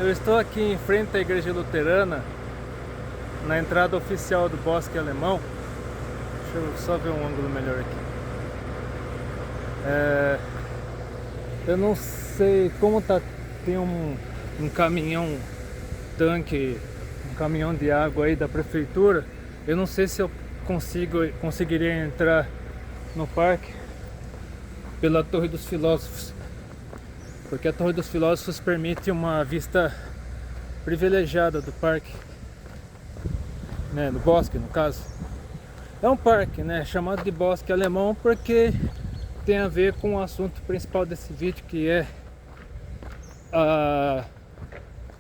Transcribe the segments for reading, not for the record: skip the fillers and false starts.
Eu estou aqui em frente à Igreja Luterana, na entrada oficial do Bosque Alemão. Deixa eu só ver um ângulo melhor aqui. Eu não sei como tá. Tem um caminhão tanque, um caminhão de água aí da prefeitura. Eu não sei se eu conseguiria entrar no parque pela Torre dos Filósofos, porque a Torre dos Filósofos permite uma vista privilegiada do parque, né, do bosque no caso. É um parque, né, chamado de Bosque Alemão porque tem a ver com o assunto principal desse vídeo, que é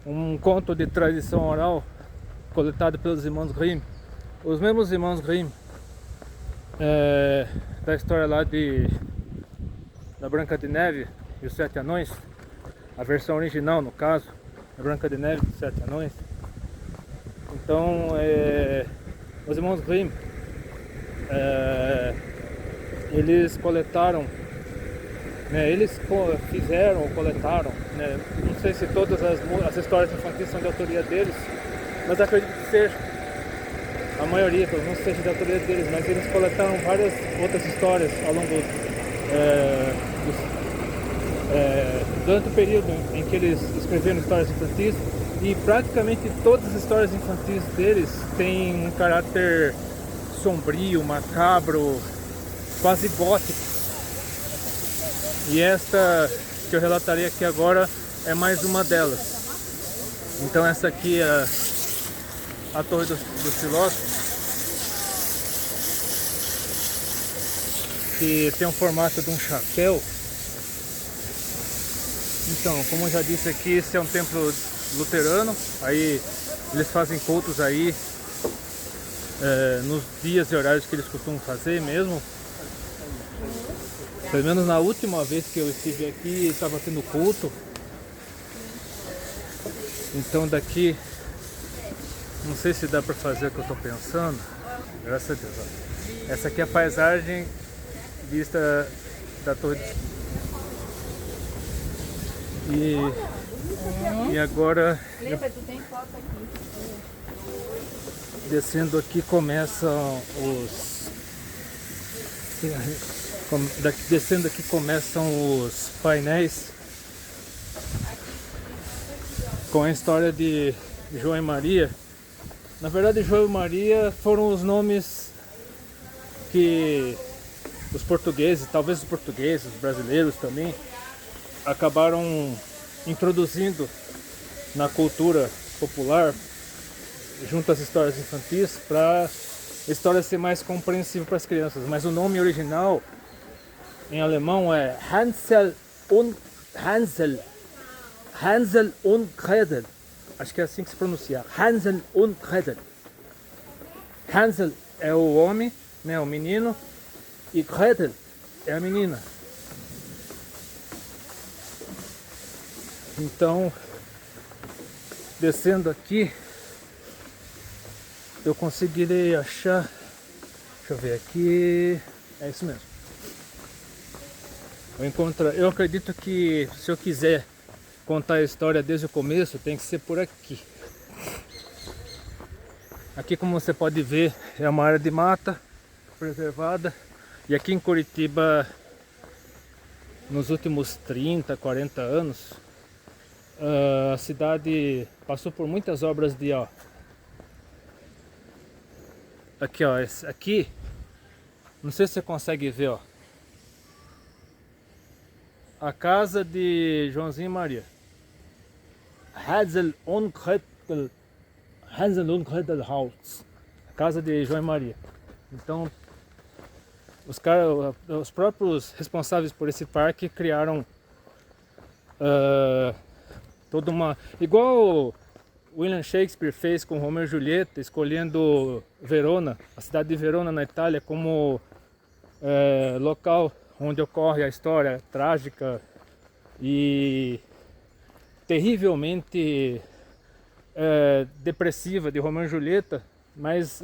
um conto de tradição oral coletado pelos irmãos Grimm. Os mesmos irmãos Grimm da história lá da Branca de Neve e os Sete Anões, a versão original no caso, a Branca de Neve e os Sete Anões. Então, os irmãos Grimm, eles coletaram, né, eles fizeram ou coletaram, né, não sei se todas as histórias infantis são de autoria deles, mas acredito que seja, a maioria, pelo menos seja de autoria deles, mas eles coletaram várias outras histórias ao longo durante o período em que eles escreveram histórias infantis, e praticamente todas as histórias infantis deles têm um caráter sombrio, macabro, quase gótico. E esta que eu relatarei aqui agora é mais uma delas. Então essa aqui é a Torre dos Filósofos, que tem o formato de um chapéu. Então, como eu já disse aqui, esse é um templo luterano. Aí eles fazem cultos aí nos dias e horários que eles costumam fazer mesmo. Pelo menos na última vez que eu estive aqui estava tendo culto. Então daqui, não sei se dá para fazer o que eu estou pensando. Graças a Deus. Ó. Essa aqui é a paisagem vista da Torre do... E agora, descendo aqui começam descendo aqui começam os painéis com a história de João e Maria. Na verdade, João e Maria foram os nomes que os portugueses, talvez os portugueses, os brasileiros também, acabaram introduzindo na cultura popular junto às histórias infantis, para a história ser mais compreensível para as crianças. Mas o nome original em alemão é Hansel und Gretel. Acho que é assim que se pronuncia, Hansel und Gretel. Hansel é o homem, né, o menino, e Gretel é a menina. Então, descendo aqui, eu conseguirei achar, deixa eu ver aqui, é isso mesmo. Eu acredito que se eu quiser contar a história desde o começo, tem que ser por aqui. Aqui, como você pode ver, é uma área de mata preservada. E aqui em Curitiba, nos últimos 30, 40 anos, a cidade passou por muitas obras de, ó. Aqui, ó, aqui, não sei se você consegue ver, ó. A casa de Joãozinho e Maria. Hansel und Gretel Haus. A casa de João e Maria. Então, os próprios responsáveis por esse parque criaram toda uma... Igual William Shakespeare fez com Romeu e Julieta, escolhendo Verona, a cidade de Verona na Itália, como local onde ocorre a história trágica e terrivelmente depressiva de Romeu e Julieta. Mas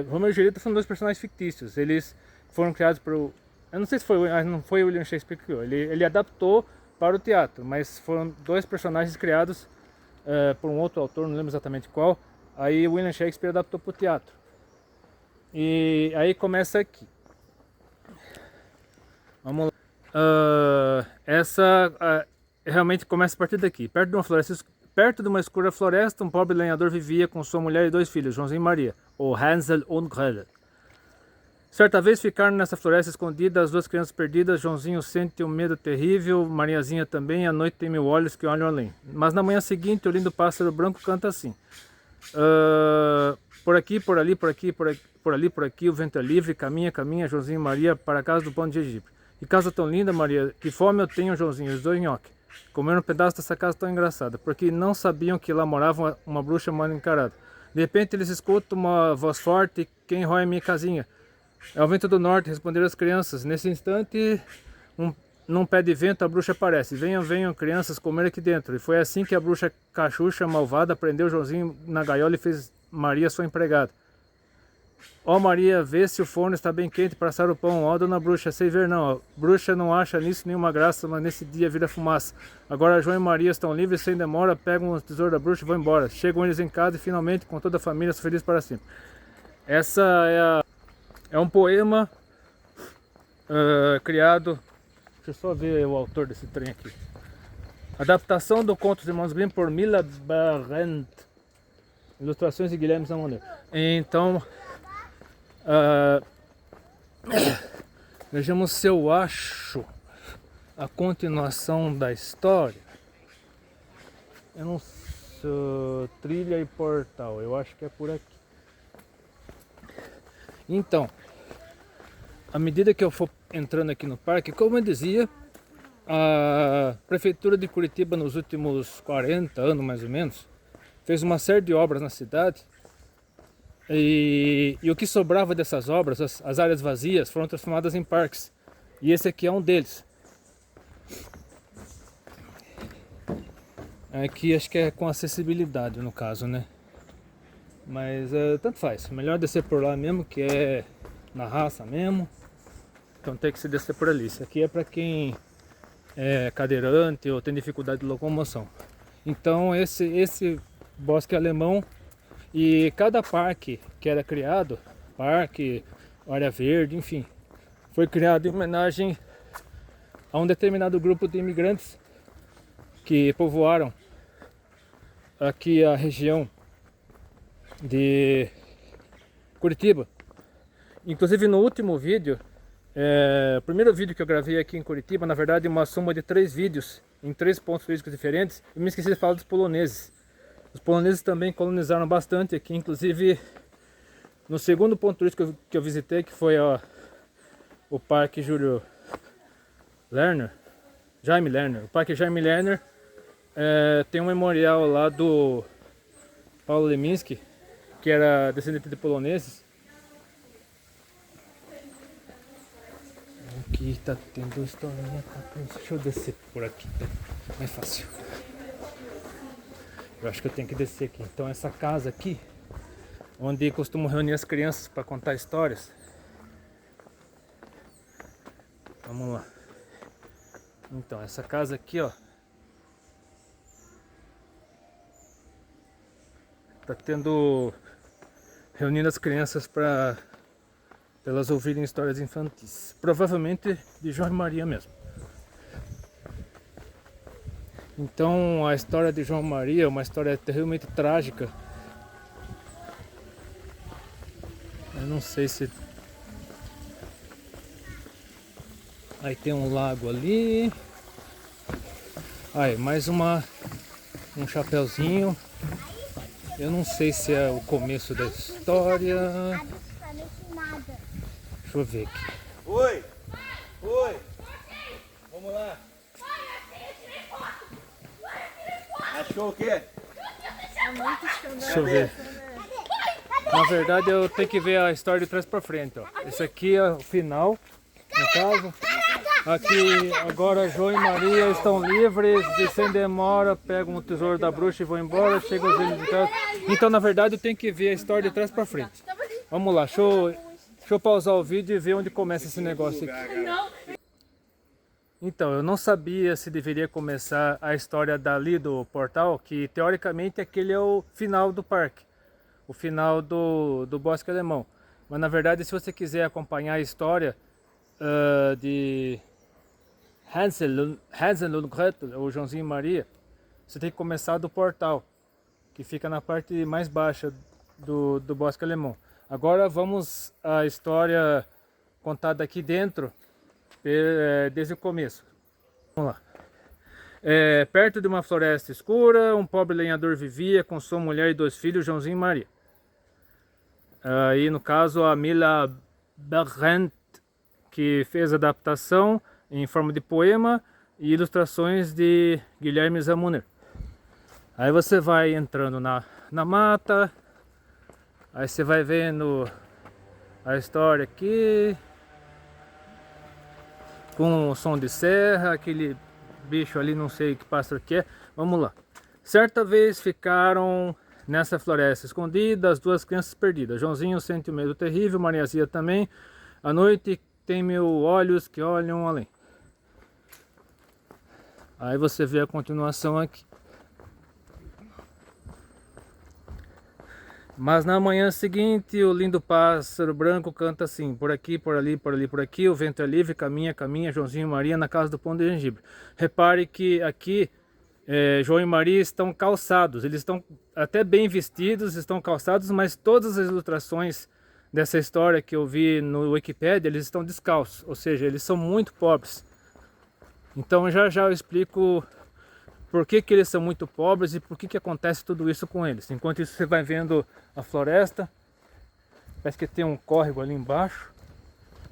Romeu e Julieta são dois personagens fictícios. Eles foram criados por... Eu não sei se foi, não foi William Shakespeare que criou. Ele adaptou para o teatro, mas foram dois personagens criados por um outro autor, não lembro exatamente qual. Aí William Shakespeare adaptou para o teatro. E aí começa aqui. Vamos lá. Realmente começa a partir daqui. Perto de uma escura floresta, um pobre lenhador vivia com sua mulher e 2 filhos, Joãozinho e Maria, ou Hansel und Gretel. Certa vez ficaram nessa floresta escondida as 2 crianças perdidas. Joãozinho sente um medo terrível, Mariazinha também. A noite tem 1000 olhos que olham além. Mas na manhã seguinte, o lindo pássaro branco canta assim: por aqui, por ali, por aqui, por ali, por aqui, o vento é livre. Caminha, caminha, Joãozinho e Maria, para a casa do pão de gengibre. Que casa tão linda, Maria, que fome eu tenho, Joãozinho. Os 2 nhoque comeram um pedaço dessa casa tão engraçada, porque não sabiam que lá morava uma bruxa mal encarada. De repente eles escutam uma voz forte: quem rói a minha casinha? É o vento do norte, responderam as crianças. Nesse instante, num pé de vento, a bruxa aparece. Venham, venham, crianças, comer aqui dentro. E foi assim que a bruxa cachucha malvada prendeu Joãozinho na gaiola e fez Maria sua empregada. Ó Maria, vê se o forno está bem quente para assar o pão. Ó dona bruxa, sei ver não. A bruxa não acha nisso nenhuma graça, mas nesse dia vira fumaça. Agora João e Maria estão livres sem demora, pegam o tesouro da bruxa e vão embora. Chegam eles em casa e finalmente, com toda a família, são felizes para sempre. Essa é um poema criado... Deixa eu só ver o autor desse trem aqui. Adaptação do conto dos Irmãos Grimm por Mila Barent. Ilustrações de Guilherme Zamoneiro. Então... vejamos se eu acho a continuação da história. Eu não sei... Trilha e portal. Eu acho que é por aqui. Então, à medida que eu for entrando aqui no parque, como eu dizia, a Prefeitura de Curitiba nos últimos 40 anos mais ou menos fez uma série de obras na cidade e o que sobrava dessas obras, as áreas vazias, foram transformadas em parques, e esse aqui é um deles. Aqui acho que é com acessibilidade no caso, né? Mas tanto faz, melhor descer por lá mesmo, que é na raça mesmo. Então tem que se descer por ali. Isso aqui é para quem é cadeirante ou tem dificuldade de locomoção. Então esse bosque alemão, e cada parque que era criado, parque, área verde, enfim, foi criado em homenagem a um determinado grupo de imigrantes que povoaram aqui a região de Curitiba. Inclusive no último vídeo, o primeiro vídeo que eu gravei aqui em Curitiba, na verdade uma soma de 3 vídeos em 3 pontos turísticos diferentes, eu me esqueci de falar dos poloneses. Os poloneses também colonizaram bastante aqui, inclusive no segundo ponto turístico que eu visitei, que foi o Parque Jaime Lerner. O Parque Jaime Lerner tem um memorial lá do Paulo Leminski, que era descendente de poloneses. Aqui tá tendo historinha, deixa eu descer por aqui, mais fácil. Eu acho que eu tenho que descer aqui. Então essa casa aqui, onde costumo reunir as crianças para contar histórias. Vamos lá. Então essa casa aqui, ó, tá tendo, reunindo as crianças para elas ouvirem histórias infantis, provavelmente de João e Maria mesmo. Então a história de João e Maria é uma história terrivelmente trágica. Eu não sei se... Aí tem um lago ali. Aí mais um chapeuzinho. Eu não sei se é o começo da história. Deixa eu ver aqui. Oi! Oi! Vamos lá! Achou o quê? Deixa eu ver. Na verdade eu tenho que ver a história de trás pra frente, ó. Esse aqui é o final, no caso. Aqui agora João e Maria estão livres e sem demora pegam o tesouro da bruxa e vão embora. Chegam os filhos de casa. Então na verdade eu tenho que ver a história de trás pra frente. Vamos lá, deixa eu pausar o vídeo e ver onde começa esse negócio aqui. Então, eu não sabia se deveria começar a história dali do portal, que teoricamente aquele é o final do parque, o final do Bosque Alemão. Mas na verdade, se você quiser acompanhar a história de Hansel und Gretel, ou Joãozinho e Maria, você tem que começar do portal, que fica na parte mais baixa do Bosque Alemão. Agora vamos à história contada aqui dentro, desde o começo. Vamos lá. Perto de uma floresta escura, um pobre lenhador vivia com sua mulher e 2 filhos, Joãozinho e Maria. Aí no caso a Mila Berrent, que fez a adaptação em forma de poema e ilustrações de Guilherme Zamuner. Aí você vai entrando na mata, aí você vai vendo a história aqui, com o som de serra, aquele bicho ali, não sei que pássaro que é. Vamos lá. Certa vez ficaram nessa floresta escondida as 2 crianças perdidas. Joãozinho sente um medo terrível, Mariazinha também. À noite tem 1000 olhos que olham além. Aí você vê a continuação aqui. Mas na manhã seguinte, o lindo pássaro branco canta assim: por aqui, por ali, por ali, por aqui, o vento é livre, caminha, caminha, Joãozinho e Maria na casa do pão de gengibre. Repare que aqui João e Maria estão calçados, eles estão até bem vestidos, estão calçados, mas todas as ilustrações dessa história que eu vi no Wikipedia, eles estão descalços, ou seja, eles são muito pobres. Então já eu explico por que eles são muito pobres e por que acontece tudo isso com eles. Enquanto isso você vai vendo a floresta, parece que tem um córrego ali embaixo,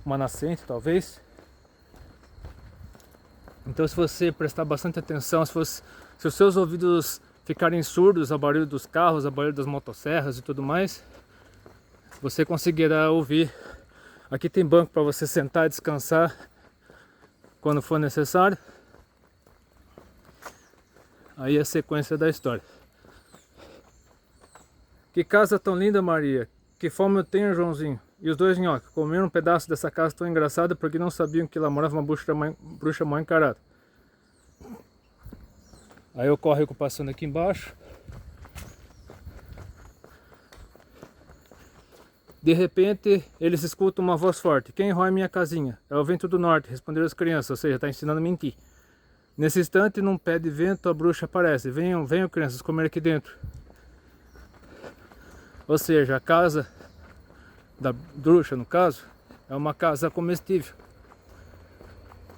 uma nascente talvez. Então se você prestar bastante atenção, se os seus ouvidos ficarem surdos ao barulho dos carros, ao barulho das motosserras e tudo mais, você conseguirá ouvir. Aqui tem banco para você sentar e descansar quando for necessário. Aí a sequência da história. Que casa tão linda, Maria. Que fome eu tenho, Joãozinho. E os 2 nhoques comeram um pedaço dessa casa tão engraçada porque não sabiam que lá morava uma bruxa mal encarada. Aí o córrego passando aqui embaixo. De repente, eles escutam uma voz forte. Quem rói minha casinha? É o vento do norte, responderam as crianças, ou seja, está ensinando a mentir. Nesse instante, num pé de vento, a bruxa aparece. Venham, venham, crianças, comer aqui dentro. Ou seja, a casa da bruxa, no caso, é uma casa comestível.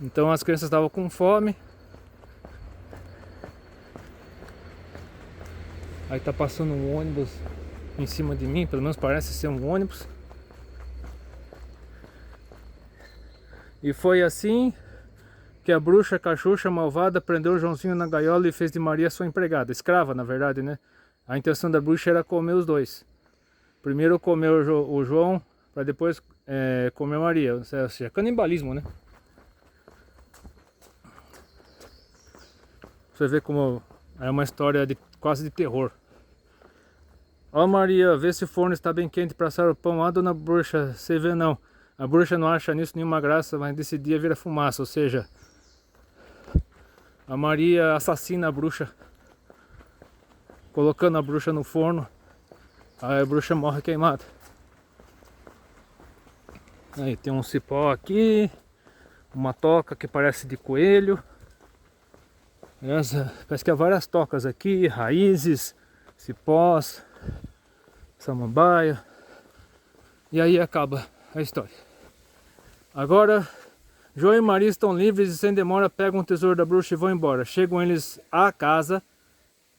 Então as crianças estavam com fome. Aí tá passando um ônibus em cima de mim, pelo menos parece ser um ônibus. E foi assim que a bruxa cachucha malvada prendeu o Joãozinho na gaiola e fez de Maria sua empregada, escrava na verdade, né? A intenção da bruxa era comer os 2. Primeiro comer o João, para depois comer Maria, ou seja, canibalismo, né? Você vê como é uma história quase de terror. Ó Maria, vê se o forno está bem quente para assar o pão. Ah, dona bruxa, você vê não. A bruxa não acha nisso nenhuma graça, mas desse dia vira fumaça, ou seja, a Maria assassina a bruxa, colocando a bruxa no forno, aí a bruxa morre queimada. Aí tem um cipó aqui, uma toca que parece de coelho. Parece que há várias tocas aqui, raízes, cipós, samambaia. E aí acaba a história. Agora João e Maria estão livres e sem demora pegam o tesouro da bruxa e vão embora. Chegam eles à casa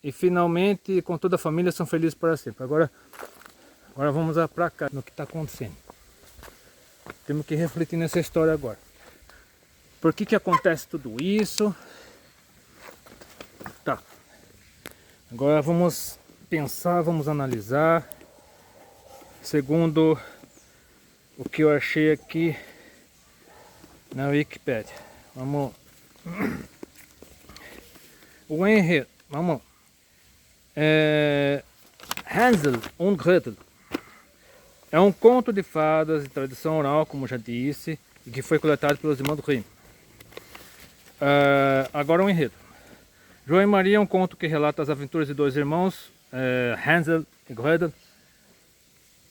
e finalmente com toda a família são felizes para sempre. Agora vamos para cá no que está acontecendo. Temos que refletir nessa história agora. Por que acontece tudo isso? Tá. Agora vamos pensar, vamos analisar. Segundo o que eu achei aqui na Wikipedia. Vamos. O enredo. Vamos. Hansel und Gretel é um conto de fadas de tradição oral, como já disse, e que foi coletado pelos irmãos Grimm. Agora um enredo. João e Maria é um conto que relata as aventuras de dois irmãos, Hansel e Gretel,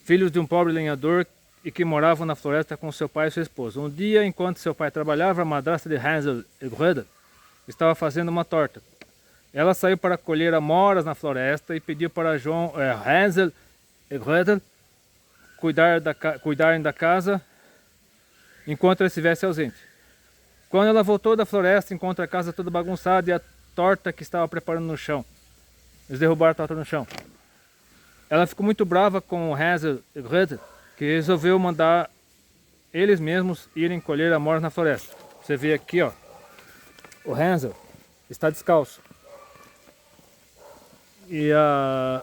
filhos de um pobre lenhador e que moravam na floresta com seu pai e sua esposa. Um dia, enquanto seu pai trabalhava, a madrasta de Hansel e Gretel estava fazendo uma torta. Ela saiu para colher amoras na floresta e pediu para Hansel e Gretel cuidarem da casa enquanto ele estivesse ausente. Quando ela voltou da floresta, encontra a casa toda bagunçada e a torta que estava preparando no chão. Eles derrubaram a torta no chão. Ela ficou muito brava com Hansel e Gretel, que resolveu mandar eles mesmos irem colher amoras na floresta. Você vê aqui, ó, o Hansel está descalço. E a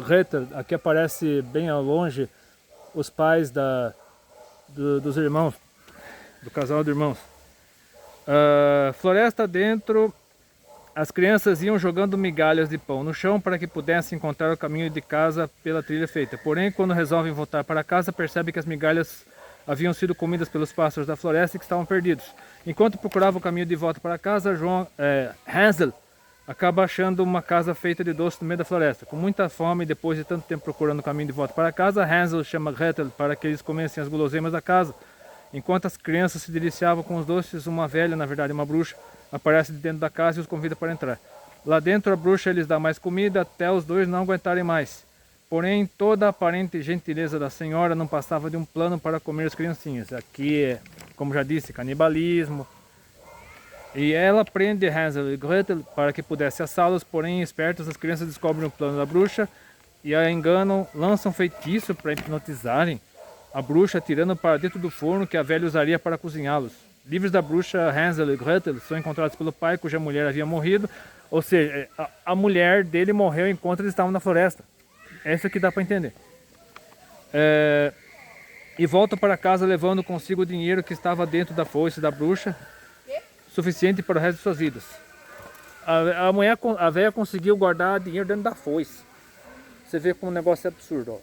Gretel, aqui aparece bem ao longe os pais dos irmãos, do casal de irmãos. Floresta dentro, as crianças iam jogando migalhas de pão no chão para que pudessem encontrar o caminho de casa pela trilha feita. Porém, quando resolvem voltar para casa, percebem que as migalhas haviam sido comidas pelos pássaros da floresta e que estavam perdidos. Enquanto procuravam o caminho de volta para casa, Hansel acaba achando uma casa feita de doce no meio da floresta. Com muita fome e depois de tanto tempo procurando o caminho de volta para casa, Hansel chama Gretel para que eles comessem as guloseimas da casa. Enquanto as crianças se deliciavam com os doces, uma velha, na verdade uma bruxa, aparece de dentro da casa e os convida para entrar. Lá dentro a bruxa lhes dá mais comida até os dois não aguentarem mais. Porém, toda a aparente gentileza da senhora não passava de um plano para comer as criancinhas. Aqui é, como já disse, canibalismo. E ela prende Hansel e Gretel para que pudesse assá-los, porém, espertos, as crianças descobrem o plano da bruxa e a enganam, lançam feitiço para hipnotizarem a bruxa, tirando para dentro do forno que a velha usaria para cozinhá-los. Livres da bruxa, Hansel e Gretel são encontrados pelo pai, cuja mulher havia morrido, ou seja, a mulher dele morreu enquanto eles estavam na floresta. É isso que dá para entender. E voltam para casa levando consigo o dinheiro que estava dentro da foice da bruxa, suficiente para o resto de suas vidas. A velha conseguiu guardar dinheiro dentro da foice. Você vê como o negócio é absurdo. Ó.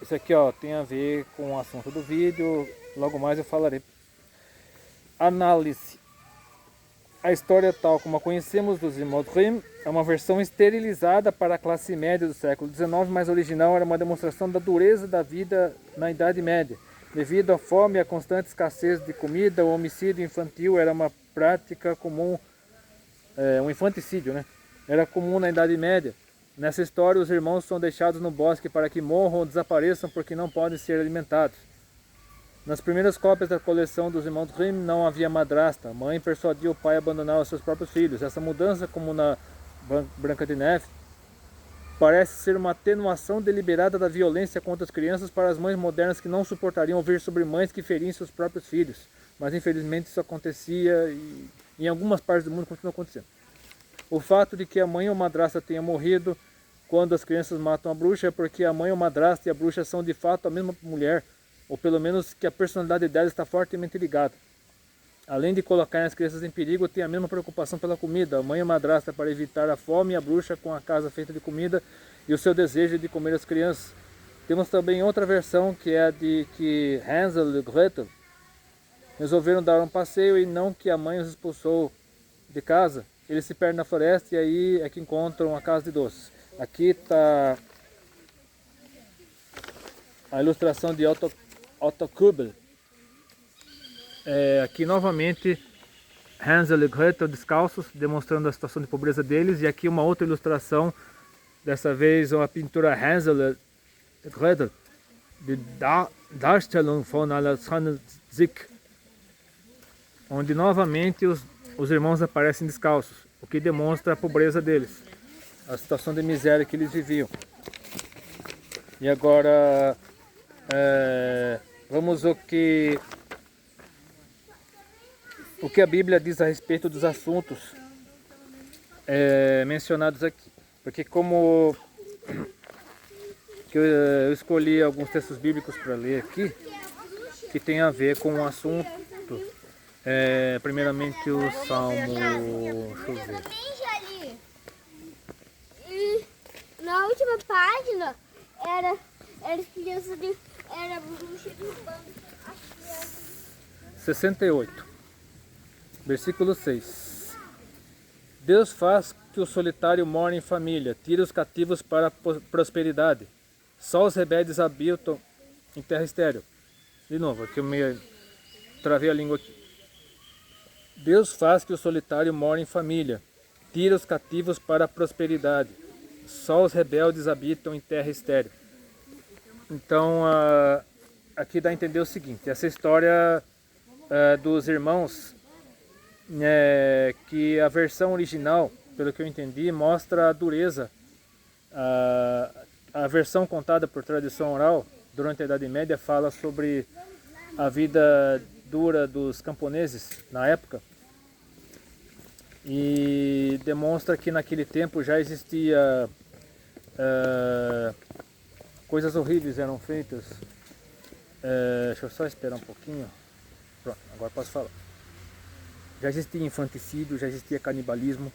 Isso aqui, ó, tem a ver com o assunto do vídeo. Logo mais eu falarei. Análise. A história tal como a conhecemos dos irmãos Grimm é uma versão esterilizada para a classe média do século XIX, mas original era uma demonstração da dureza da vida na Idade Média. Devido à fome e à constante escassez de comida, o homicídio infantil era uma prática comum, um infanticídio, né? Era comum na Idade Média. Nessa história, os irmãos são deixados no bosque para que morram ou desapareçam porque não podem ser alimentados. Nas primeiras cópias da coleção dos irmãos Grimm não havia madrasta. A mãe persuadia o pai a abandonar os seus próprios filhos. Essa mudança, como na Branca de Neve, parece ser uma atenuação deliberada da violência contra as crianças para as mães modernas que não suportariam ouvir sobre mães que feriam seus próprios filhos. Mas infelizmente isso acontecia e em algumas partes do mundo continua acontecendo. O fato de que a mãe ou madrasta tenha morrido quando as crianças matam a bruxa é porque a mãe ou madrasta e a bruxa são de fato a mesma mulher, ou pelo menos que a personalidade dela está fortemente ligada. Além de colocarem as crianças em perigo, tem a mesma preocupação pela comida. A mãe e a madrasta para evitar a fome e a bruxa com a casa feita de comida e o seu desejo de comer as crianças. Temos também outra versão que é a de que Hansel e Gretel resolveram dar um passeio e não que a mãe os expulsou de casa. Eles se perdem na floresta e aí é que encontram a casa de doces. Aqui está a ilustração de Otto Kubel. Aqui novamente Hansel e Gretel descalços, demonstrando a situação de pobreza deles. E aqui uma outra ilustração, dessa vez uma pintura Hansel e Gretel, de Darstellung von Alexander Zick, onde novamente os irmãos aparecem descalços, o que demonstra a pobreza deles, a situação de miséria que eles viviam. E agora vamos ao que a Bíblia diz a respeito dos assuntos mencionados aqui. Porque como que eu escolhi alguns textos bíblicos para ler aqui, que tem a ver com o assunto, primeiramente o Salmo, deixa eu ver. E na última página era criança de... Era bruxa de bando. 68. Versículo 6. Deus faz que o solitário more em família, tira os cativos para a prosperidade. Só os rebeldes habitam em terra estéril. De novo, aqui eu me travei a língua aqui. Deus faz que o solitário more em família, tira os cativos para a prosperidade. Só os rebeldes habitam em terra estéril. Então, aqui dá a entender o seguinte, essa história dos irmãos, que a versão original, pelo que eu entendi, mostra a dureza. A versão contada por tradição oral, durante a Idade Média, fala sobre a vida dura dos camponeses na época, e demonstra que naquele tempo já existia coisas horríveis eram feitas. Deixa eu só esperar um pouquinho. Pronto, agora posso falar. Já existia infanticídio, já existia canibalismo,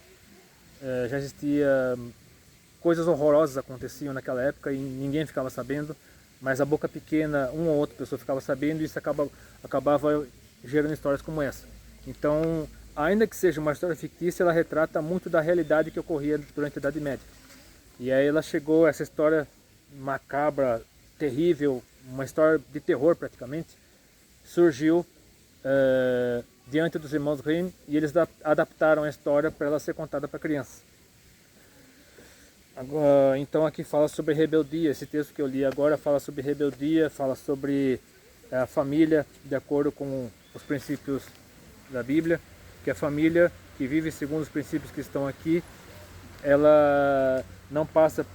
já existia coisas horrorosas aconteciam naquela época e ninguém ficava sabendo, mas a boca pequena, uma ou outra pessoa ficava sabendo, e isso acabava gerando histórias como essa. Então, ainda que seja uma história fictícia, ela retrata muito da realidade que ocorria durante a Idade Média. E aí ela chegou, essa história macabra, terrível, uma história de terror praticamente, surgiu diante dos irmãos Grimm, e eles adaptaram a história para ela ser contada para crianças. Agora, então aqui fala sobre rebeldia, esse texto que eu li agora fala sobre rebeldia, fala sobre a família de acordo com os princípios da Bíblia, que a família que vive segundo os princípios que estão aqui, ela não passa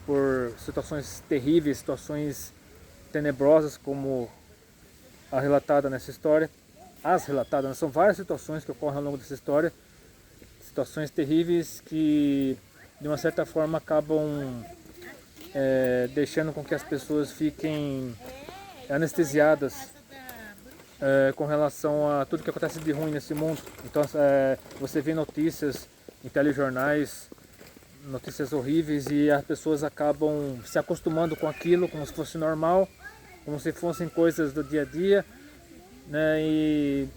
por situações terríveis, situações tenebrosas como a relatada nessa história. As relatadas, são várias situações que ocorrem ao longo dessa história, situações terríveis que de uma certa forma acabam deixando com que as pessoas fiquem anestesiadas com relação a tudo que acontece de ruim nesse mundo. Então você vê notícias em telejornais, notícias horríveis, e as pessoas acabam se acostumando com aquilo como se fosse normal, como se fossem coisas do dia a dia, né? E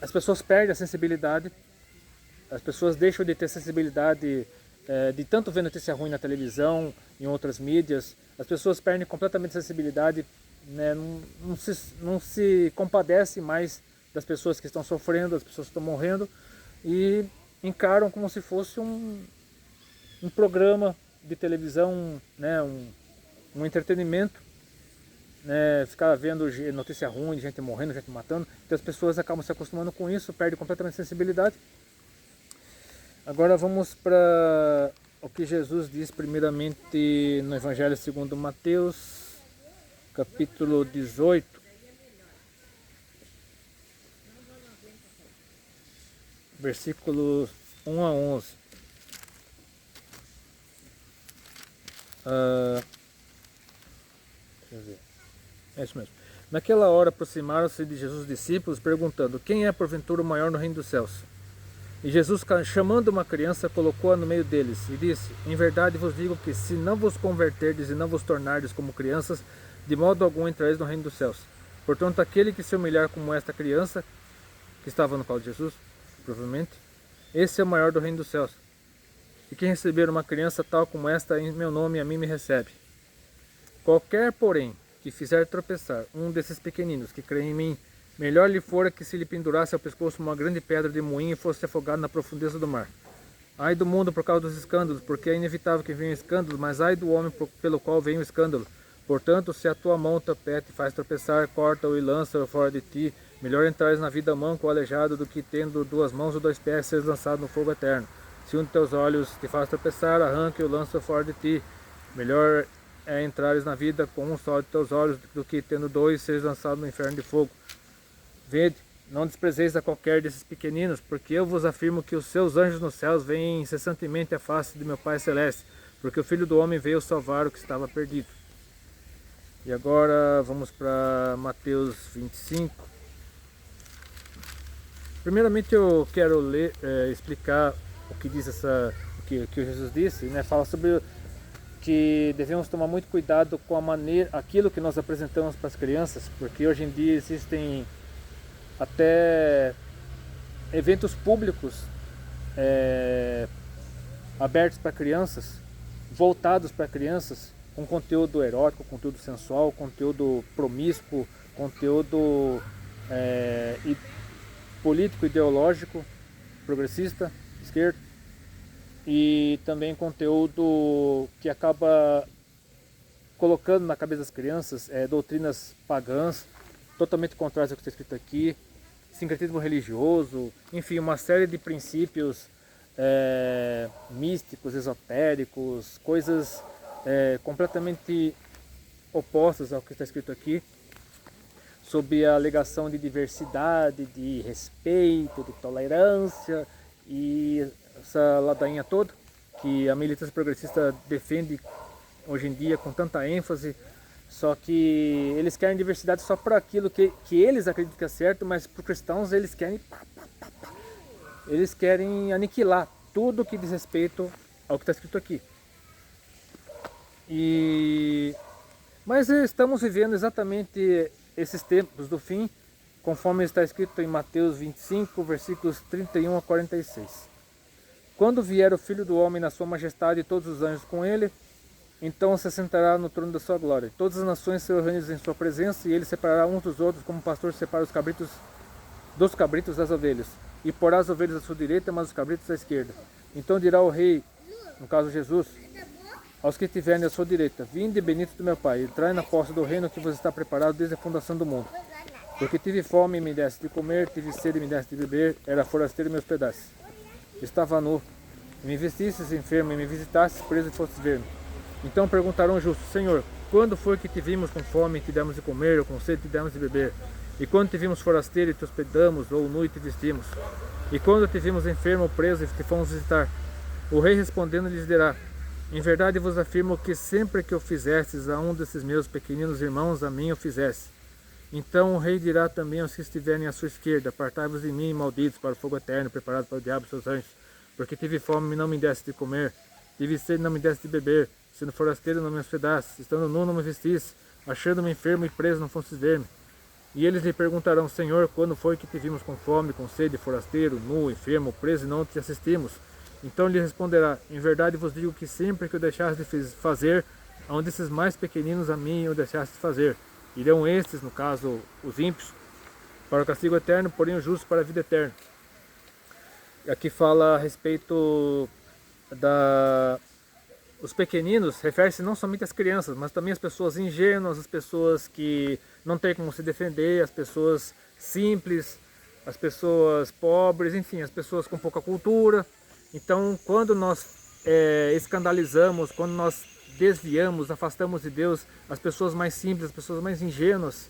as pessoas perdem a sensibilidade, as pessoas deixam de ter sensibilidade de tanto ver notícia ruim na televisão, em outras mídias. As pessoas perdem completamente a sensibilidade, né? Não se compadece mais das pessoas que estão sofrendo, das pessoas que estão morrendo, e encaram como se fosse um programa de televisão, né? um entretenimento, né? Ficar vendo notícia ruim, gente morrendo, gente matando. Então as pessoas acabam se acostumando com isso, perdem completamente a sensibilidade. Agora vamos para o que Jesus diz primeiramente no Evangelho segundo Mateus, capítulo 18. Versículos 1 a 11. Deixa eu ver. É isso mesmo. Naquela hora aproximaram-se de Jesus os discípulos, perguntando: quem é porventura o maior no reino dos céus? E Jesus, chamando uma criança, colocou-a no meio deles e disse: em verdade vos digo que se não vos converterdes e não vos tornardes como crianças, de modo algum entrareis no reino dos céus. Portanto, aquele que se humilhar como esta criança, que estava no colo de Jesus, provavelmente, esse é o maior do reino dos céus. E quem receber uma criança tal como esta em meu nome, a mim me recebe. Qualquer, porém, que fizer tropeçar um desses pequeninos que creem em mim, melhor lhe fora que se lhe pendurasse ao pescoço uma grande pedra de moinho e fosse afogado na profundeza do mar. Ai do mundo por causa dos escândalos, porque é inevitável que venha o escândalo, mas ai do homem pelo qual vem o escândalo. Portanto, se a tua mão topete e faz tropeçar, corta-o e lança-o fora de ti. Melhor entrares na vida manco ou aleijado do que, tendo 2 mãos ou 2 pés, seres lançado no fogo eterno. Se um de teus olhos te faz tropeçar, arranque-o e lança-o fora de ti. Melhor é entrares na vida com um só de teus olhos do que, tendo 2, seres lançado no inferno de fogo. Vede, não desprezeis a qualquer desses pequeninos, porque eu vos afirmo que os seus anjos nos céus veem incessantemente a face de meu Pai Celeste, porque o Filho do Homem veio salvar o que estava perdido. E agora vamos para Mateus 25. Primeiramente eu quero explicar o que diz o que Jesus disse, né? Fala sobre que devemos tomar muito cuidado com a maneira, aquilo que nós apresentamos para as crianças, porque hoje em dia existem até eventos públicos abertos para crianças, voltados para crianças, com conteúdo erótico, conteúdo sensual, conteúdo promíscuo, conteúdo político, ideológico, progressista, esquerdo, e também conteúdo que acaba colocando na cabeça das crianças doutrinas pagãs, totalmente contrárias ao que está escrito aqui, sincretismo religioso, enfim, uma série de princípios místicos, esotéricos, coisas completamente opostas ao que está escrito aqui, sob a alegação de diversidade, de respeito, de tolerância e essa ladainha toda que a militância progressista defende hoje em dia com tanta ênfase. Só que eles querem diversidade só para aquilo que eles acreditam que é certo, mas para os cristãos eles querem aniquilar tudo que diz respeito ao que está escrito aqui. Mas estamos vivendo exatamente esses tempos do fim, conforme está escrito em Mateus 25, versículos 31 a 46. Quando vier o Filho do Homem na sua majestade e todos os anjos com ele, então se sentará no trono da sua glória. Todas as nações serão reunidas em sua presença, e ele separará uns dos outros, como o pastor separa os cabritos dos cabritos das ovelhas. E porá as ovelhas à sua direita, mas os cabritos à esquerda. Então dirá o rei, no caso Jesus, aos que estiverem à sua direita: vinde, benditos do meu Pai, entrai na posse do reino que vos está preparado desde a fundação do mundo. Porque tive fome e me deste de comer, tive sede e me deste de beber, era forasteiro e me hospedastes. Estava nu, e me vestistes, enfermo, e me visitastes, preso e fostes ver-me. Então perguntarão os justos: Senhor, quando foi que te vimos com fome e te demos de comer, ou com sede e te demos de beber? E quando te vimos forasteiro e te hospedamos, ou nu e te vestimos? E quando te vimos enfermo ou preso e te fomos visitar? O rei respondendo lhes dirá: em verdade vos afirmo que sempre que o fizestes a um desses meus pequeninos irmãos, a mim o fizeste. Então o rei dirá também aos que estiverem à sua esquerda: apartai-vos de mim, malditos, para o fogo eterno, preparado para o diabo e seus anjos. Porque tive fome e não me deste de comer, tive sede e não me deste de beber, sendo forasteiro não me hospedaste, estando nu não me vestiste, achando-me enfermo e preso não fostes ver-me. E eles lhe perguntarão: Senhor, quando foi que te vimos com fome, com sede, forasteiro, nu, enfermo, preso e não te assistimos? Então lhe responderá: em verdade vos digo que sempre que o deixaste de fazer a um desses mais pequeninos, a mim o deixaste de fazer. Irão estes, no caso os ímpios, para o castigo eterno, porém os justos para a vida eterna. E aqui fala a respeito os pequeninos, refere-se não somente às crianças, mas também às pessoas ingênuas, às pessoas que não têm como se defender, às pessoas simples, às pessoas pobres, enfim, às pessoas com pouca cultura. Então, quando nós escandalizamos, quando nós desviamos, afastamos de Deus as pessoas mais simples, as pessoas mais ingênuas,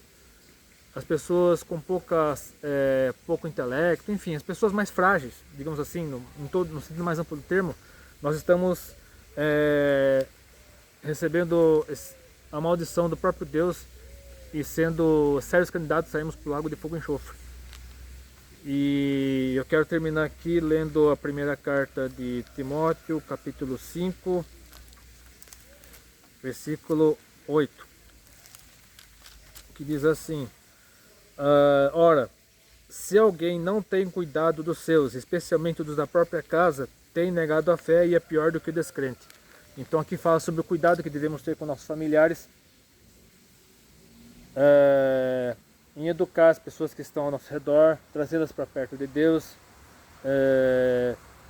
as pessoas com pouco intelecto, enfim, as pessoas mais frágeis, digamos assim, no sentido mais amplo do termo, nós estamos recebendo a maldição do próprio Deus e sendo sérios candidatos a sairmos para o lago de fogo e enxofre. E eu quero terminar aqui lendo a primeira carta de Timóteo, capítulo 5, versículo 8, que diz assim: ora, se alguém não tem cuidado dos seus, especialmente dos da própria casa, tem negado a fé e é pior do que o descrente. Então aqui fala sobre o cuidado que devemos ter com nossos familiares, em educar as pessoas que estão ao nosso redor, trazê-las para perto de Deus.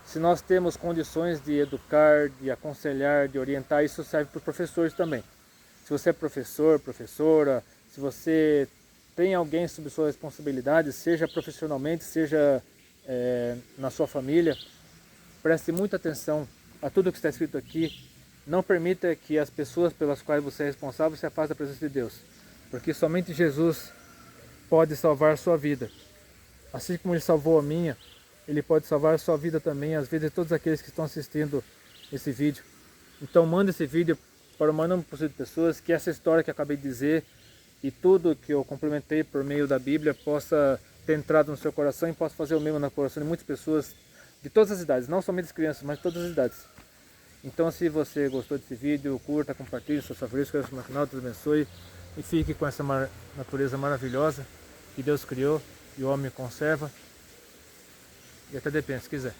Se nós temos condições de educar, de aconselhar, de orientar, isso serve para os professores também. Se você é professor, professora, se você tem alguém sob sua responsabilidade, seja profissionalmente, seja na sua família, preste muita atenção a tudo que está escrito aqui. Não permita que as pessoas pelas quais você é responsável se afastem da presença de Deus, porque somente Jesus pode salvar a sua vida. Assim como Ele salvou a minha, Ele pode salvar a sua vida também, às vezes de todos aqueles que estão assistindo esse vídeo. Então manda esse vídeo para o maior número possível de pessoas, que essa história que eu acabei de dizer e tudo que eu complementei por meio da Bíblia possa ter entrado no seu coração e possa fazer o mesmo no coração de muitas pessoas de todas as idades, não somente as crianças, mas de todas as idades. Então, se você gostou desse vídeo, curta, compartilhe seus favoritos, que no canal, Deus abençoe e fique com essa natureza maravilhosa que Deus criou e o homem conserva. E até depende, se quiser.